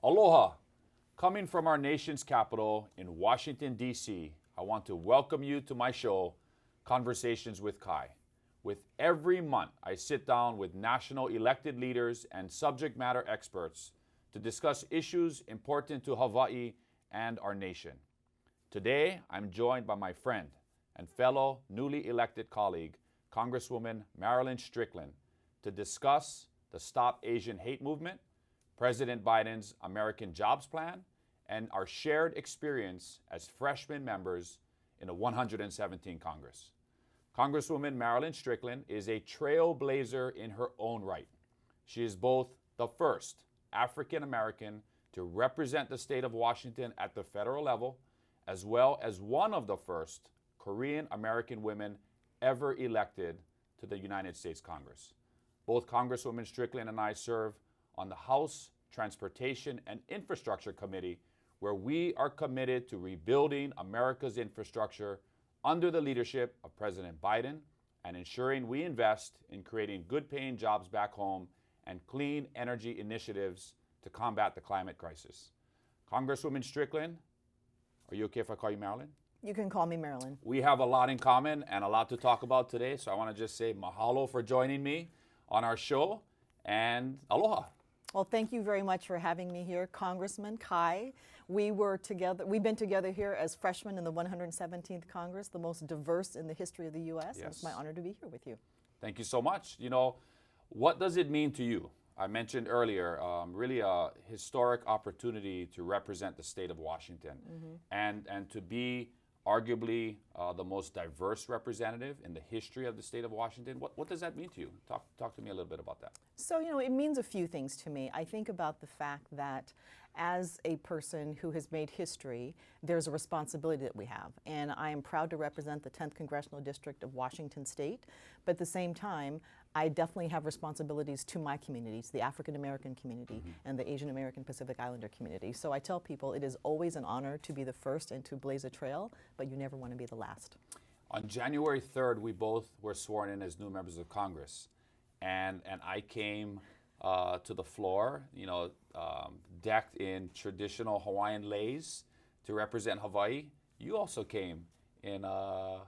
Aloha! Coming from our nation's capital in Washington, D.C., I want to welcome you to my show, Conversations with Kai. With every month, I sit down with national elected leaders and subject matter experts to discuss issues important to Hawaii and our nation. Today, I'm joined by my friend and fellow newly elected colleague, Congresswoman Marilyn Strickland, to discuss the Stop Asian Hate movement, President Biden's American Jobs Plan, and our shared experience as freshman members in the 117th Congress. Congresswoman Marilyn Strickland is a trailblazer in her own right. She is both the first African American to represent the state of Washington at the federal level, as well as one of the first Korean American women ever elected to the United States Congress. Both Congresswoman Strickland and I serve on the House Transportation and Infrastructure Committee, where we are committed to rebuilding America's infrastructure under the leadership of President Biden and ensuring we invest in creating good-paying jobs back home and clean energy initiatives to combat the climate crisis. Congresswoman Strickland, are you okay if I call you Marilyn? You can call me Marilyn. We have a lot in common and a lot to talk about today, so I want to just say mahalo for joining me on our show, and aloha. Well, thank you very much for having me here, Congressman Kai. We've been together here as freshmen in the 117th Congress, the most diverse in the history of the U.S. Yes. And it's my honor to be here with you. Thank you so much. You know, what does it mean to you? I mentioned earlier, really a historic opportunity to represent the state of Washington and to be arguably the most diverse representative in the history of the state of Washington. What does that mean to you? Talk to me a little bit about that. So, it means a few things to me. I think about the fact that as a person who has made history, there's a responsibility that we have. And I am proud to represent the 10th Congressional District of Washington State. But at the same time, I definitely have responsibilities to my communities, the African American community and the Asian American Pacific Islander community. So I tell people it is always an honor to be the first and to blaze a trail, but you never want to be the last. On January 3rd, we both were sworn in as new members of Congress. And I came to the floor, decked in traditional Hawaiian leis to represent Hawaii. You also came in a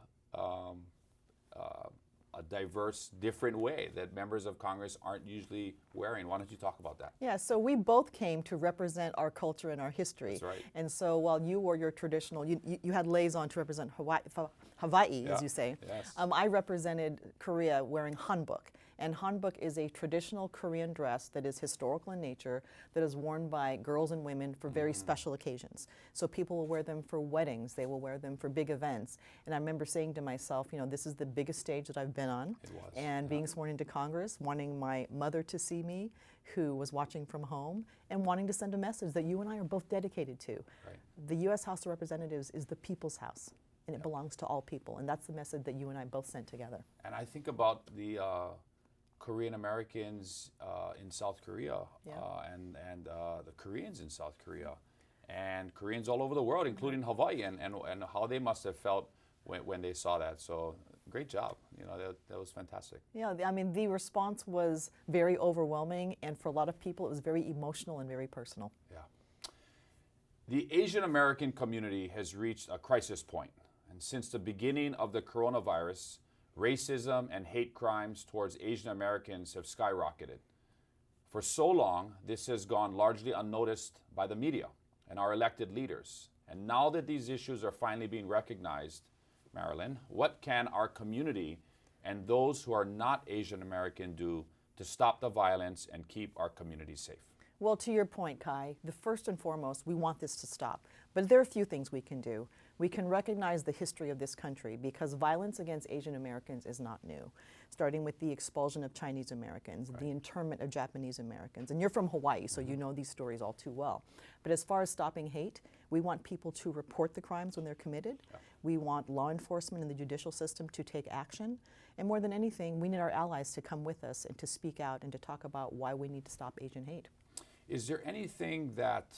diverse, different way that members of Congress aren't usually wearing. Why don't you talk about that? Yeah, so we both came to represent our culture and our history. That's right. And so while you wore your traditional, you had leis on to represent Hawaii, as you say. Yes. I represented Korea wearing hanbok. And hanbok is a traditional Korean dress that is historical in nature, that is worn by girls and women for very special occasions. So people will wear them for weddings, they will wear them for big events. And I remember saying to myself, this is the biggest stage that I've been on. It was. And being sworn into Congress, wanting my mother to see me, who was watching from home, and wanting to send a message that you and I are both dedicated to. Right. The U.S. House of Representatives is the people's house, and it belongs to all people. And that's the message that you and I both sent together. And I think about the Korean Americans in South Korea and the Koreans in South Korea and Koreans all over the world, including Hawaii, and how they must have felt when they saw that. So great job. That was fantastic. Yeah, I mean, the response was very overwhelming, and for a lot of people, it was very emotional and very personal. Yeah. The Asian American community has reached a crisis point, and since the beginning of the coronavirus, racism and hate crimes towards Asian Americans have skyrocketed. For so long, this has gone largely unnoticed by the media and our elected leaders. And now that these issues are finally being recognized, Marilyn, what can our community and those who are not Asian American do to stop the violence and keep our communities safe? Well, to your point, Kai, the first and foremost, we want this to stop. But there are a few things we can do. We can recognize the history of this country because violence against Asian Americans is not new, starting with the expulsion of Chinese Americans, the internment of Japanese Americans. And you're from Hawaii, so you know these stories all too well. But as far as stopping hate, we want people to report the crimes when they're committed. Yeah. We want law enforcement and the judicial system to take action. And more than anything, we need our allies to come with us and to speak out and to talk about why we need to stop Asian hate. Is there anything that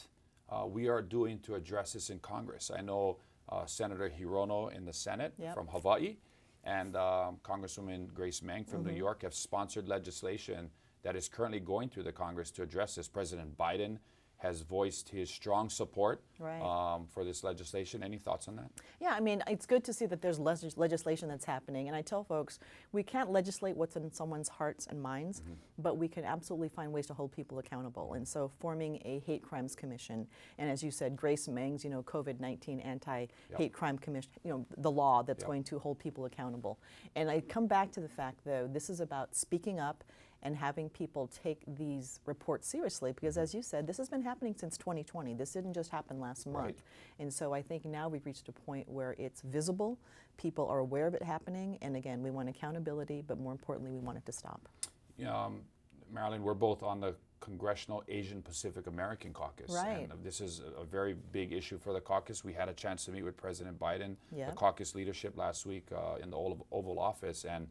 we are doing to address this in Congress? I know Senator Hirono in the Senate from Hawaii and Congresswoman Grace Meng from New York have sponsored legislation that is currently going through the Congress to address this. President Biden has voiced his strong support Right. for this legislation. Any thoughts on that? Yeah, I mean, it's good to see that there's legislation that's happening. And I tell folks, we can't legislate what's in someone's hearts and minds, but we can absolutely find ways to hold people accountable. And so forming a hate crimes commission, and as you said, Grace Meng's, COVID-19 anti-hate crime commission, the law that's going to hold people accountable. And I come back to the fact, though, this is about speaking up and having people take these reports seriously, because as you said, this has been happening since 2020. This didn't just happen last month. Right. And so I think now we've reached a point where it's visible, people are aware of it happening, and again, we want accountability, but more importantly, we want it to stop. Marilyn, we're both on the Congressional Asian Pacific American Caucus. Right. And this is a very big issue for the caucus. We had a chance to meet with President Biden, Yeah. the caucus leadership last week in the Oval Office, and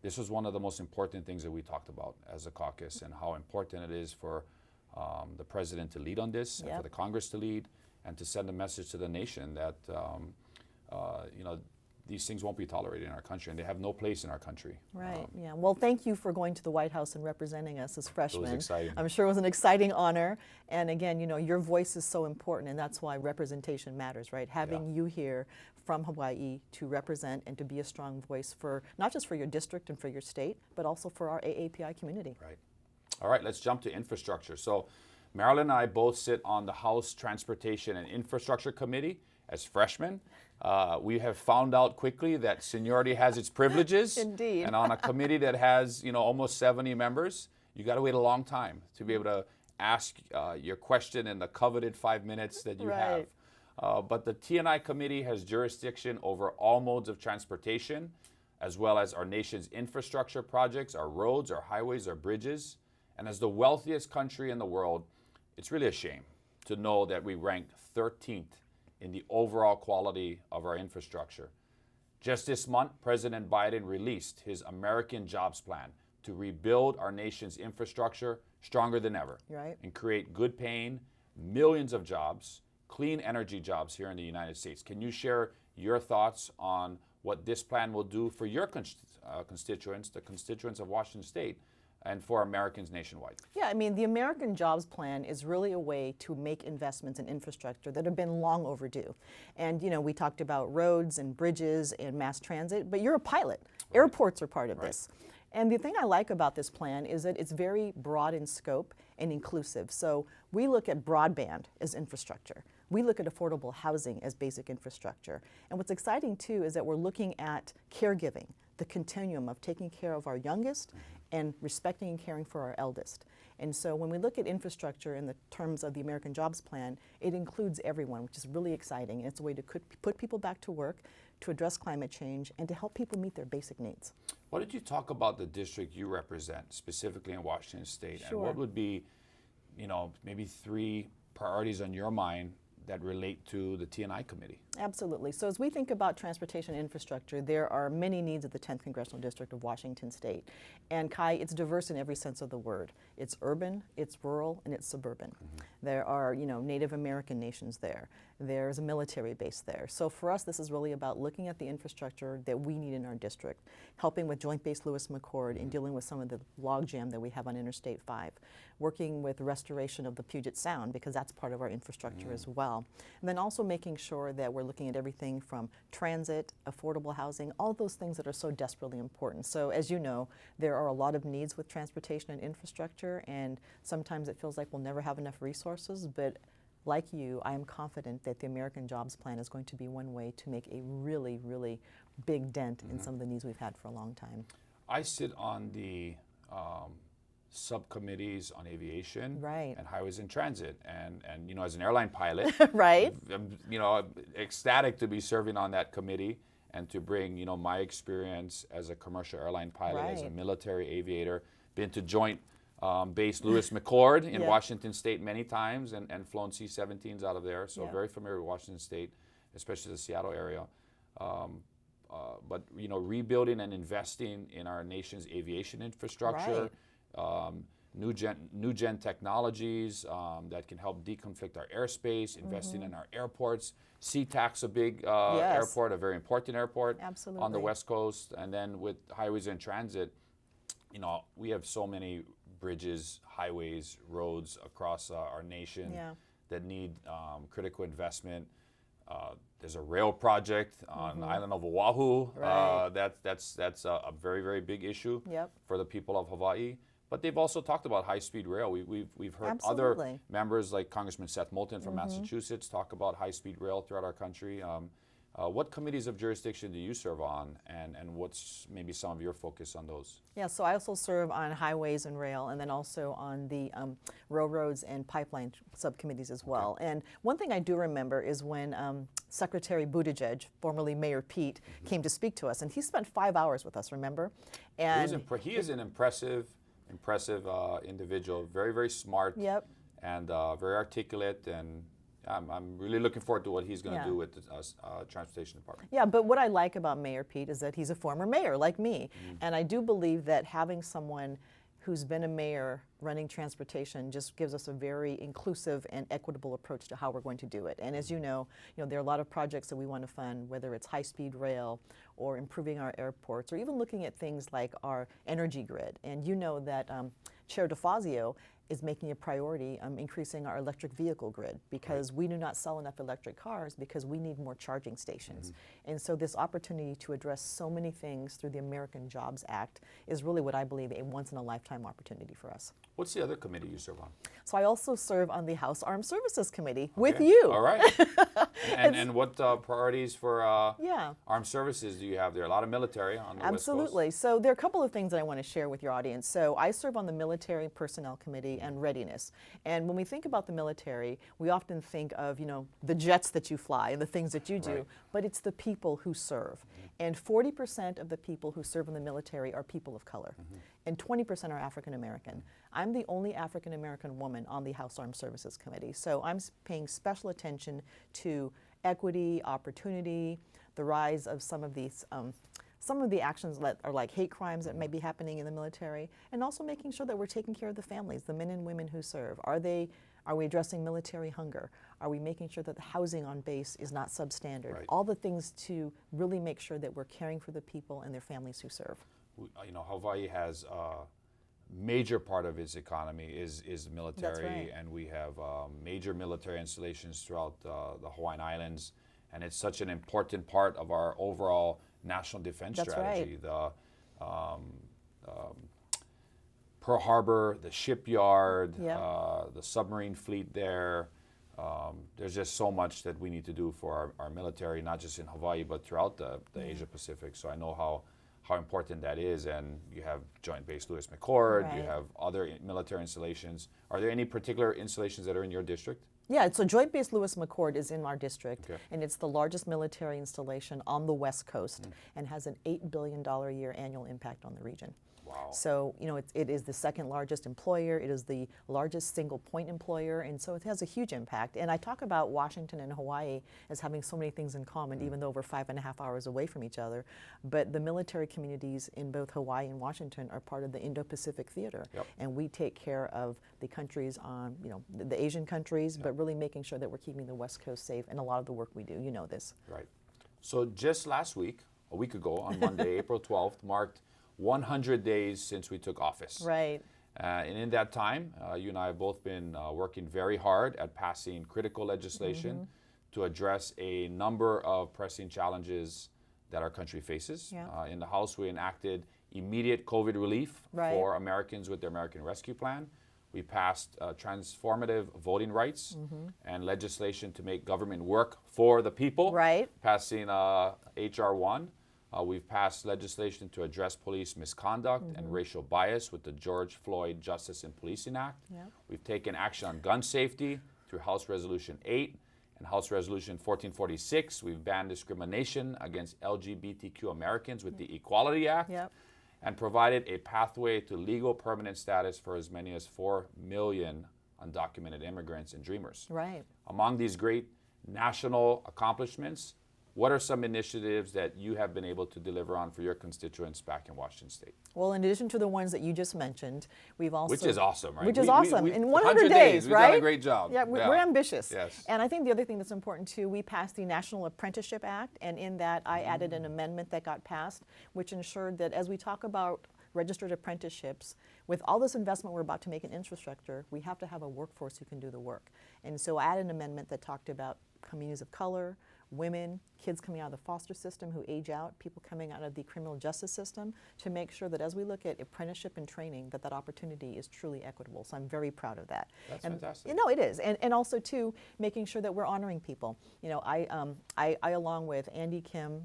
this was one of the most important things that we talked about as a caucus, and how important it is for the president to lead on this, and for the Congress to lead, and to send a message to the nation that these things won't be tolerated in our country, and they have no place in our country. Right, yeah. Well, thank you for going to the White House and representing us as freshmen. It was exciting. I'm sure it was an exciting honor. And again, your voice is so important, and that's why representation matters, right? Having you here from Hawaii to represent and to be a strong voice for, not just for your district and for your state, but also for our AAPI community. Right. All right, let's jump to infrastructure. So Marilyn and I both sit on the House Transportation and Infrastructure Committee as freshmen. We have found out quickly that seniority has its privileges. Indeed. And on a committee that has, almost 70 members, you got to wait a long time to be able to ask your question in the coveted 5 minutes that you have. But the T&I committee has jurisdiction over all modes of transportation, as well as our nation's infrastructure projects, our roads, our highways, our bridges. And as the wealthiest country in the world, it's really a shame to know that we ranked 13th in the overall quality of our infrastructure. Just this month, President Biden released his American Jobs Plan to rebuild our nation's infrastructure stronger than ever, and create good paying, millions of jobs, clean energy jobs here in the United States. Can you share your thoughts on what this plan will do for your constituents, the constituents of Washington State, and for Americans nationwide? Yeah, I mean, the American Jobs Plan is really a way to make investments in infrastructure that have been long overdue. And, we talked about roads and bridges and mass transit, but you're a pilot. Airports are part of this. And the thing I like about this plan is that it's very broad in scope and inclusive. So we look at broadband as infrastructure. We look at affordable housing as basic infrastructure. And what's exciting too is that we're looking at caregiving, the continuum of taking care of our youngest and respecting and caring for our eldest. And so when we look at infrastructure in the terms of the American Jobs Plan, it includes everyone, which is really exciting. And it's a way to put people back to work, to address climate change, and to help people meet their basic needs. What did you talk about the district you represent, specifically in Washington State? Sure. And what would be, maybe 3 priorities on your mind that relate to the T&I committee? Absolutely. So as we think about transportation infrastructure, there are many needs of the 10th Congressional District of Washington State. And Kai, it's diverse in every sense of the word. It's urban, it's rural, and it's suburban. There are, Native American nations there. There's a military base there. So for us, this is really about looking at the infrastructure that we need in our district, helping with Joint Base Lewis-McChord in dealing with some of the logjam that we have on Interstate 5, working with restoration of the Puget Sound, because that's part of our infrastructure as well. And then also making sure that we're looking at everything from transit, affordable housing, all those things that are so desperately important. So as you know, there are a lot of needs with transportation and infrastructure, and sometimes it feels like we'll never have enough resources, but like you, I am confident that the American Jobs Plan is going to be one way to make a really, really big dent in some of the needs we've had for a long time. I sit on the subcommittees on aviation and highways and transit, and as an airline pilot, I'm ecstatic to be serving on that committee and to bring my experience as a commercial airline pilot, as a military aviator, been to Joint Base Lewis-McChord in Washington State many times, and flown C-17s out of there, so very familiar with Washington State, especially the Seattle area. But rebuilding and investing in our nation's aviation infrastructure, new gen technologies that can help deconflict our airspace, investing in our airports. SeaTac's a big airport, a very important airport on the West Coast, and then with highways and transit, we have so many bridges, highways, roads across our nation that need critical investment. There's a rail project on the island of Oahu. Right. That's a very, very big issue Yep. for the people of Hawaii. But they've also talked about high-speed rail. We've heard Absolutely. other members like Congressman Seth Moulton from Massachusetts talk about high-speed rail throughout our country. What committees of jurisdiction do you serve on, and what's maybe some of your focus on those? Yeah, so I also serve on highways and rail, and then also on the railroads and pipeline subcommittees as well. And one thing I do remember is when Secretary Buttigieg, formerly Mayor Pete, came to speak to us, and he spent 5 hours with us, remember? And he is an impressive individual, very, very smart, and very articulate, and I'm really looking forward to what he's going to do with the Transportation Department. Yeah, but what I like about Mayor Pete is that he's a former mayor like me, and I do believe that having someone who's been a mayor running transportation just gives us a very inclusive and equitable approach to how we're going to do it. And as you know, there are a lot of projects that we want to fund, whether it's high-speed rail or improving our airports or even looking at things like our energy grid. And you know that Chair DeFazio is making a priority increasing our electric vehicle grid because we do not sell enough electric cars because we need more charging stations. And so this opportunity to address so many things through the American Jobs Act is really what I believe a once-in-a-lifetime opportunity for us. What's the other committee you serve on? So I also serve on the House Armed Services Committee with you. All right. and what priorities for armed services do you have there? A lot of military on the West Coast. Absolutely. So there are a couple of things that I want to share with your audience. So I serve on the Military Personnel Committee and Readiness. And when we think about the military, we often think of, the jets that you fly and the things that you do, but it's the people who serve. And 40% of the people who serve in the military are people of color, and 20% are African American. I'm the only African American woman on the House Armed Services Committee, so I'm paying special attention to equity, opportunity, the rise of some of these some of the actions that are like hate crimes that may be happening in the military, and also making sure that we're taking care of the families, the men and women who serve. Are we addressing military hunger? Are we making sure that the housing on base is not substandard? Right. All the things to really make sure that we're caring for the people and their families who serve. Hawaii has a major part of its economy is military. That's right. And we have major military installations throughout the Hawaiian Islands, and it's such an important part of our overall national defense That's strategy. right. The Pearl Harbor, the shipyard, the submarine fleet there. There's just so much that we need to do for our military, not just in Hawaii, but throughout the Asia Pacific. So I know how important that is. And you have Joint Base Lewis McChord, you have other military installations. Are there any particular installations that are in your district? Yeah, so Joint Base Lewis McChord is in our district, and it's the largest military installation on the West Coast and has an $8 billion a year annual impact on the region. Wow. So, it is the second largest employer, it is the largest single point employer, and so it has a huge impact. And I talk about Washington and Hawaii as having so many things in common, even though we're 5.5 hours away from each other. But the military communities in both Hawaii and Washington are part of the Indo-Pacific theater. And we take care of the countries on, the Asian countries, but really making sure that we're keeping the West Coast safe, and a lot of the work we do, you know this. Right. So just last week, a week ago, on Monday, April 12th, marked 100 days since we took office. Right. And in that time, you and I have both been working very hard at passing critical legislation to address a number of pressing challenges that our country faces. In the House, we enacted immediate COVID relief for Americans with the American Rescue Plan. We passed transformative voting rights and legislation to make government work for the people, passing H.R. 1. We've passed legislation to address police misconduct and racial bias with the George Floyd Justice in Policing Act. We've taken action on gun safety through House Resolution 8 and House Resolution 1446. We've banned discrimination against LGBTQ Americans with the Equality Act and provided a pathway to legal permanent status for as many as 4 million undocumented immigrants and dreamers. Right. Among these great national accomplishments, what are some initiatives that you have been able to deliver on for your constituents back in Washington State? Well, in addition to the ones that you just mentioned, we've also... Which is awesome, right? Which is awesome. In 100 days, right? We've done a great job. Yeah, we're ambitious. Yes. And I think the other thing that's important, too, we passed the National Apprenticeship Act, and in that I added an amendment that got passed, which ensured that as we talk about registered apprenticeships. With all this investment we're about to make in infrastructure, we have to have a workforce who can do the work. And so I had an amendment that talked about communities of color, women, kids coming out of the foster system who age out, people coming out of the criminal justice system, to make sure that as we look at apprenticeship and training, that that opportunity is truly equitable. So I'm very proud of that. That's fantastic. You know, it is. And also, too, making sure that we're honoring people. You know, I along with Andy Kim,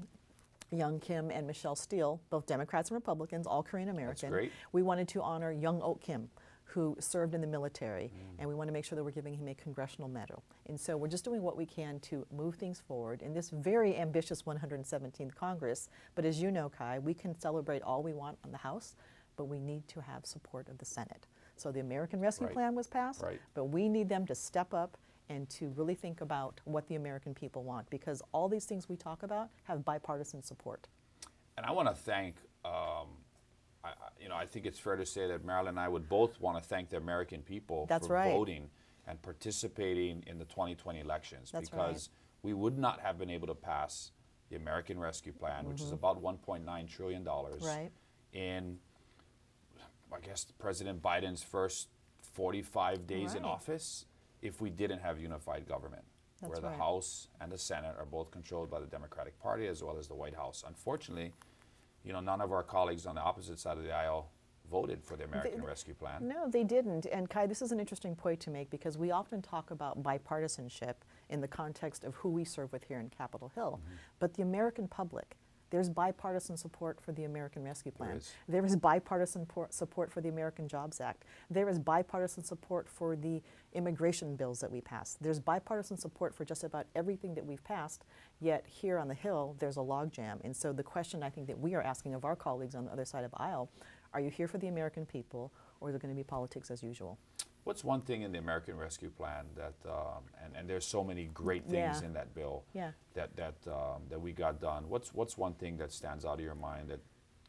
Young Kim, and Michelle Steele, both Democrats and Republicans, all Korean American. That's great. We wanted to honor Young Ok Kim, who served in the military, and we want to make sure that we're giving him a congressional medal. And so we're just doing what we can to move things forward in this very ambitious 117th Congress. But as you know, Kai, we can celebrate all we want on the House, but we need to have support of the Senate. So the American Rescue Plan was passed, but we need them to step up and to really think about what the American people want, because all these things we talk about have bipartisan support. And I want to thank, I think it's fair to say that Marilyn and I would both want to thank the American people for voting and participating in the 2020 elections, because we would not have been able to pass the American Rescue Plan, which is about $1.9 trillion in, I guess, President Biden's first 45 days in office, if we didn't have unified government, where the House and the Senate are both controlled by the Democratic Party as well as the White House. Unfortunately, you know, none of our colleagues on the opposite side of the aisle voted for the American Rescue Plan. No, they didn't. And Kai, this is an interesting point to make, because we often talk about bipartisanship in the context of who we serve with here in Capitol Hill. But the American public, there's bipartisan support for the American Rescue Plan. There is bipartisan support for the American Jobs Act. There is bipartisan support for the immigration bills that we passed. There's bipartisan support for just about everything that we've passed, yet here on the Hill, there's a logjam. And so the question I think that we are asking of our colleagues on the other side of the aisle, are you here for the American people, or is it going to be politics as usual? What's one thing in the American Rescue Plan that, and there's so many great things in that bill that we got done. What's one thing that stands out of your mind that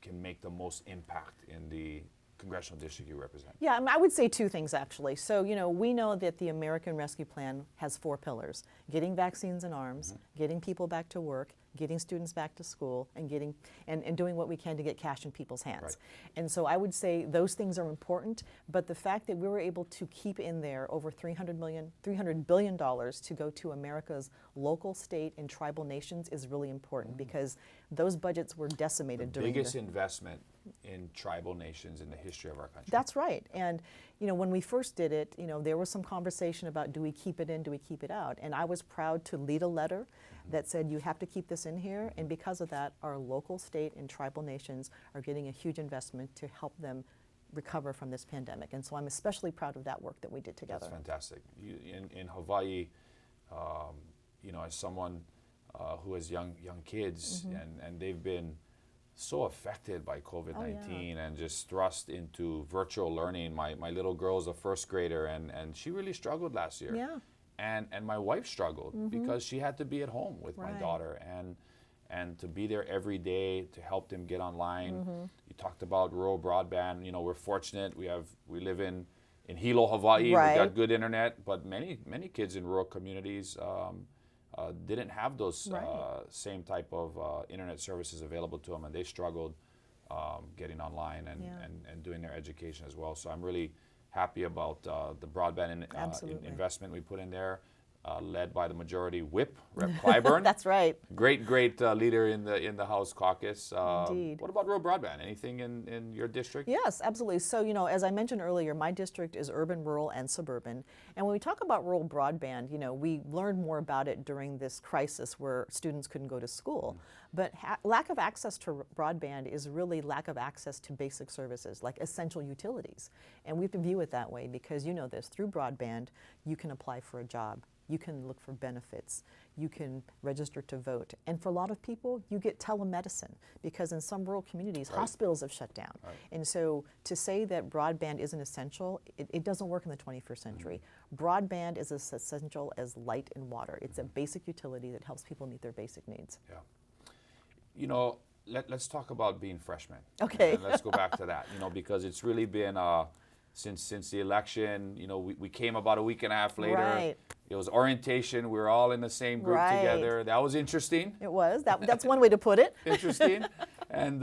can make the most impact in the congressional district you represent? Yeah, I would say two things, actually. So, you know, we know that the American Rescue Plan has 4 pillars: getting vaccines in arms, getting people back to work, getting students back to school, and getting and doing what we can to get cash in people's hands. And so I would say those things are important, but the fact that we were able to keep in there over $300 billion to go to America's local, state, and tribal nations is really important, because those budgets were decimated during the biggest investment in tribal nations in the history of our country. That's right. And you know, when we first did it, you know, there was some conversation about, do we keep it in, do we keep it out? And I was proud to lead a letter that said, you have to keep this in here. And because of that, our local, state, and tribal nations are getting a huge investment to help them recover from this pandemic. And so I'm especially proud of that work that we did together. That's fantastic. In Hawaii, you know, as someone who has young kids, and they've been so affected by COVID-19 and just thrust into virtual learning. My little girl is a first grader, and she really struggled last year. And my wife struggled because she had to be at home with my daughter, and to be there every day to help them get online. You talked about rural broadband. You know, we're fortunate. We live in Hilo, Hawaii. We've got good internet, but many kids in rural communities didn't have those same type of internet services available to them, and they struggled getting online and doing their education as well. So I'm really happy about the broadband investment we put in there, led by the majority whip, Rep. Clyburn. That's right. Great leader in the House caucus. Indeed. What about rural broadband? Anything in your district? Yes, absolutely. So, you know, as I mentioned earlier, my district is urban, rural, and suburban. And when we talk about rural broadband, you know, we learned more about it during this crisis where students couldn't go to school. But lack of access to broadband is really lack of access to basic services, like essential utilities. And we have to view it that way, because you know this, through broadband, you can apply for a job. You can look for benefits. You can register to vote. And for a lot of people, you get telemedicine, because in some rural communities, hospitals have shut down. And so to say that broadband isn't essential, it doesn't work in the 21st century. Broadband is as essential as light and water. It's a basic utility that helps people meet their basic needs. Yeah. You know, let's talk about being freshmen. Okay. And let's go back to that, you know, because it's really been, since the election, you know, we came about a week and a half later. It was orientation. We were all in the same group together. That was interesting. It was. That's one way to put it. Interesting. And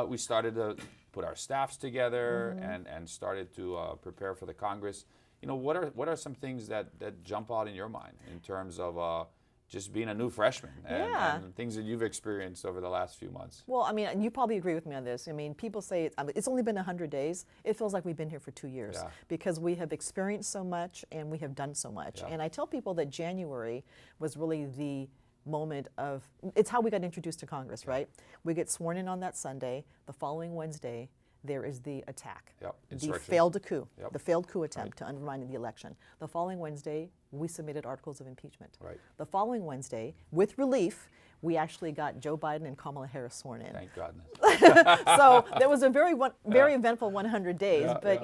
we started put our staffs together and started to prepare for the Congress. What are some things that jump out in your mind in terms of just being a new freshman and things that you've experienced over the last few months? Well, I mean, and you probably agree with me on this. I mean, people say it's only been 100 days. It feels like we've been here for 2 years because we have experienced so much and we have done so much. And I tell people that January was really the moment of, it's how we got introduced to Congress, right? We get sworn in on that Sunday. The following Wednesday, there is the attack, the failed coup, the failed coup attempt to undermine the election. The following Wednesday, we submitted articles of impeachment. The following Wednesday, with relief, we actually got Joe Biden and Kamala Harris sworn in. Thank goodness. So there was a very eventful 100 days. But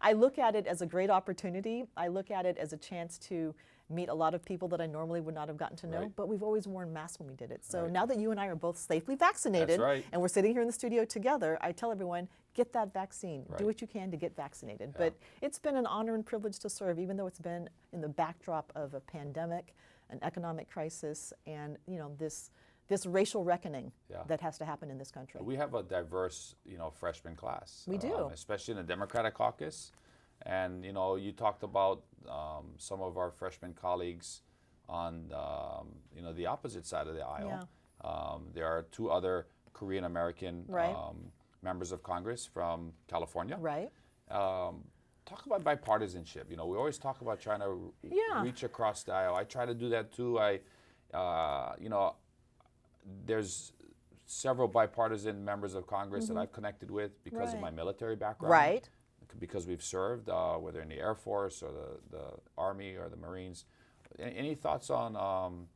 I look at it as a great opportunity. I look at it as a chance to meet a lot of people that I normally would not have gotten to know, but we've always worn masks when we did it. So now that you and I are both safely vaccinated, and we're sitting here in the studio together, I tell everyone, get that vaccine. Do what you can to get vaccinated. But it's been an honor and privilege to serve, even though it's been in the backdrop of a pandemic, an economic crisis, and this racial reckoning that has to happen in this country. We have a diverse, freshman class. We do. Especially in the Democratic caucus. And, you talked about some of our freshman colleagues on, the opposite side of the aisle. There are 2 other Korean American members of Congress from California. Talk about bipartisanship. We always talk about trying to reach across the aisle. I try to do that too. There's several bipartisan members of Congress that I've connected with because of my military background. Because we've served, whether in the Air Force or the Army or the Marines. Any thoughts on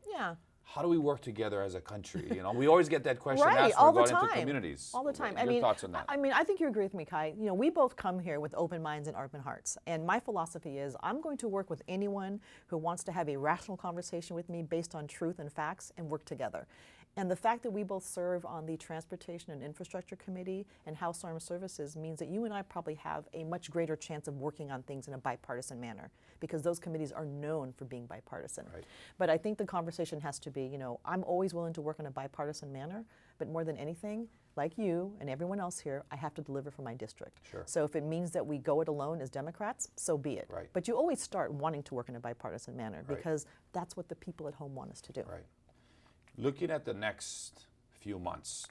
how do we work together as a country? We always get that question asked when we go into communities. All the time. Your thoughts on that? I think you agree with me, Kai. We both come here with open minds and open hearts. And my philosophy is I'm going to work with anyone who wants to have a rational conversation with me based on truth and facts and work together. And the fact that we both serve on the Transportation and Infrastructure Committee and House Armed Services means that you and I probably have a much greater chance of working on things in a bipartisan manner because those committees are known for being bipartisan. But I think the conversation has to be, I'm always willing to work in a bipartisan manner, but more than anything, like you and everyone else here, I have to deliver for my district. So if it means that we go it alone as Democrats, so be it. But you always start wanting to work in a bipartisan manner because that's what the people at home want us to do. Looking at the next few months,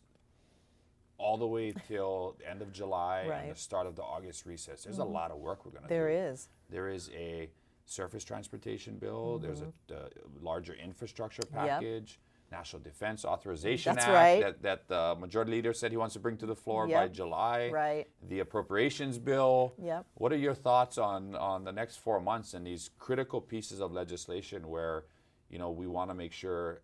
all the way till the end of July and the start of the August recess, there's a lot of work we're going to do. There is. There is a surface transportation bill. There's a larger infrastructure package, National Defense Authorization Act that the Majority Leader said he wants to bring to the floor by July. The appropriations bill. What are your thoughts on the next 4 months and these critical pieces of legislation where, we want to make sure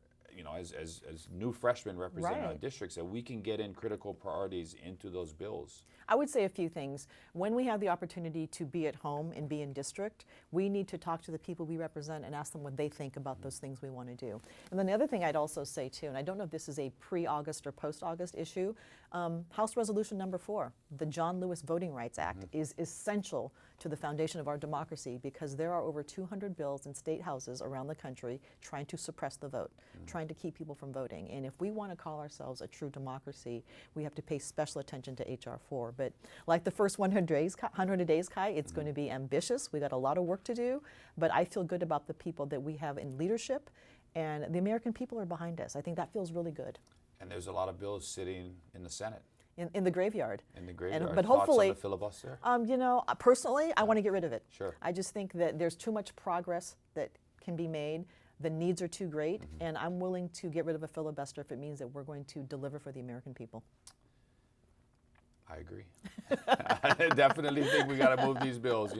as new freshmen representing our districts, that we can get in critical priorities into those bills? I would say a few things. When we have the opportunity to be at home and be in district, we need to talk to the people we represent and ask them what they think about those things we want to do. And then the other thing I'd also say too, and I don't know if this is a pre-August or post-August issue, House Resolution number 4, the John Lewis Voting Rights Act, is essential to the foundation of our democracy because there are over 200 bills in state houses around the country trying to suppress the vote, trying to keep people from voting. And if we want to call ourselves a true democracy, we have to pay special attention to H.R. 4. But like the first 100 days, Kai, it's going to be ambitious. We got a lot of work to do, but I feel good about the people that we have in leadership, and the American people are behind us. I think that feels really good. And there's a lot of bills sitting in the Senate. In the graveyard. In the graveyard. But hopefully, thoughts on the filibuster? Personally, I want to get rid of it. Sure. I just think that there's too much progress that can be made. The needs are too great, and I'm willing to get rid of a filibuster if it means that we're going to deliver for the American people. I agree. I definitely think we got to move these bills.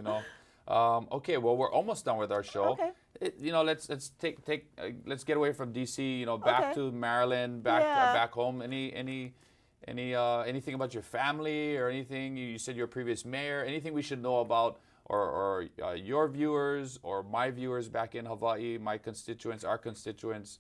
Okay, well, we're almost done with our show. Let's get away from DC. Back to Maryland, back home. Anything about your family or anything? You said you're a previous mayor. Anything we should know about, or your viewers or my viewers back in Hawaii, my constituents, our constituents,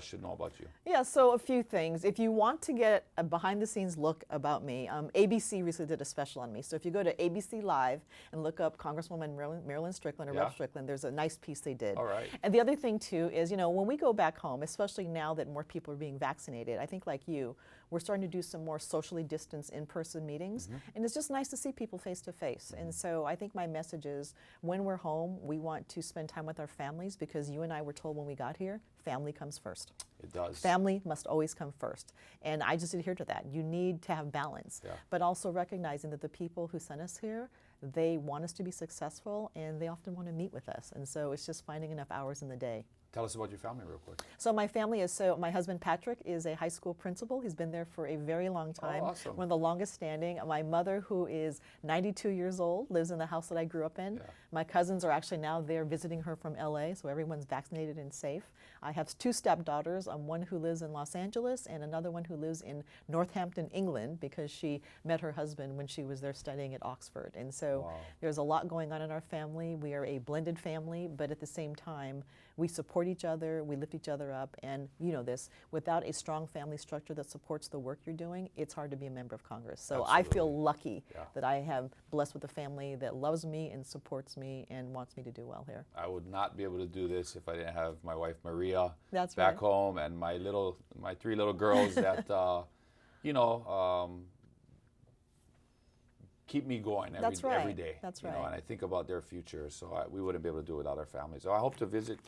should know about you? Yeah, so a few things. If you want to get a behind-the-scenes look about me, ABC recently did a special on me. So if you go to ABC Live and look up Congresswoman Marilyn Strickland or Rep. Strickland, there's a nice piece they did. All right. And the other thing, too, is, when we go back home, especially now that more people are being vaccinated, I think like you, We're starting to do some more socially distanced in-person meetings, and it's just nice to see people face to face. And so I think my message is, when we're home, we want to spend time with our families, because you and I were told when we got here, family comes first. It does. Family must always come first. And I just adhere to that. You need to have balance, but also recognizing that the people who sent us here, they want us to be successful, and they often want to meet with us. And so it's just finding enough hours in the day. Tell us about your family real quick. So my family is, my husband Patrick is a high school principal. He's been there for a very long time. Oh, awesome. One of the longest standing. My mother, who is 92 years old, lives in the house that I grew up in. My cousins are actually now there visiting her from LA, so everyone's vaccinated and safe. I have 2 stepdaughters, one who lives in Los Angeles and another one who lives in Northampton, England, because she met her husband when she was there studying at Oxford. And so there's a lot going on in our family. We are a blended family, but at the same time, we support each other, we lift each other up, and you know this, without a strong family structure that supports the work you're doing, it's hard to be a member of Congress. So I feel lucky that I have blessed with a family that loves me and supports me and wants me to do well here. I would not be able to do this if I didn't have my wife Maria That's back right. home, and my 3 little girls that keep me going every day. That's you right. know, and I think about their future, so we wouldn't be able to do it without our family. So I hope to visit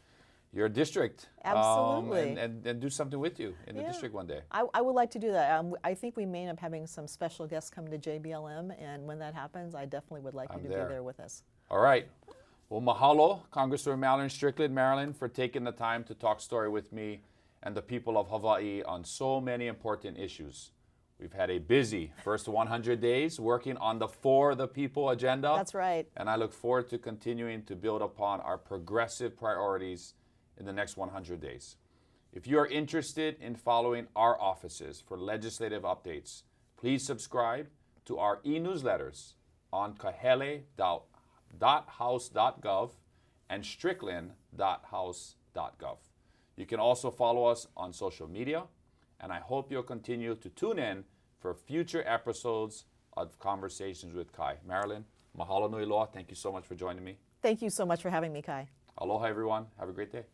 your district, Absolutely. and do something with you in the district one day. I would like to do that. I think we may end up having some special guests come to JBLM, and when that happens, I definitely would like you to be there with us. All right. Well, mahalo, Congresswoman Marilyn Strickland, Marilyn, for taking the time to talk story with me and the people of Hawaii on so many important issues. We've had a busy first 100 days working on the For the People agenda. That's right. And I look forward to continuing to build upon our progressive priorities in the next 100 days. If you are interested in following our offices for legislative updates, please subscribe to our e-newsletters on kahele.house.gov and strickland.house.gov. You can also follow us on social media, and I hope you'll continue to tune in for future episodes of Conversations with Kai. Marilyn, mahalo nui loa. Thank you so much for joining me. Thank you so much for having me, Kai. Aloha, everyone. Have a great day.